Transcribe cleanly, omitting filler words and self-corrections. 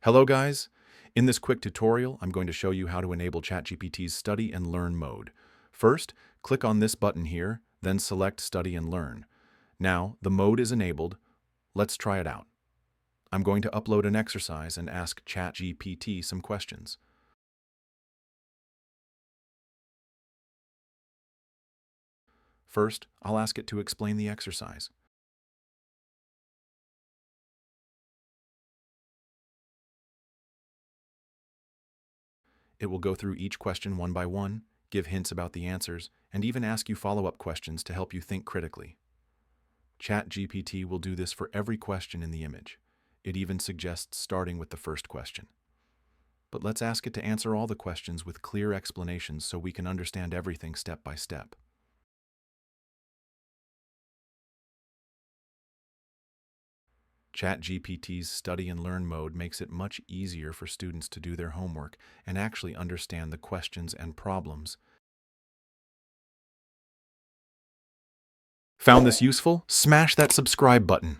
Hello guys! In this quick tutorial, I'm going to show you how to enable ChatGPT's Study and Learn mode. First, click on this button here, then select Study and Learn. Now, the mode is enabled. Let's try it out. I'm going to upload an exercise and ask ChatGPT some questions. First, I'll ask it to explain the exercise. It will go through each question one by one, give hints about the answers, and even ask you follow-up questions to help you think critically. ChatGPT will do this for every question in the image. It even suggests starting with the first question. But let's ask it to answer all the questions with clear explanations so we can understand everything step by step. ChatGPT's Study and Learn mode makes it much easier for students to do their homework and actually understand the questions and problems. Found this useful? Smash that subscribe button.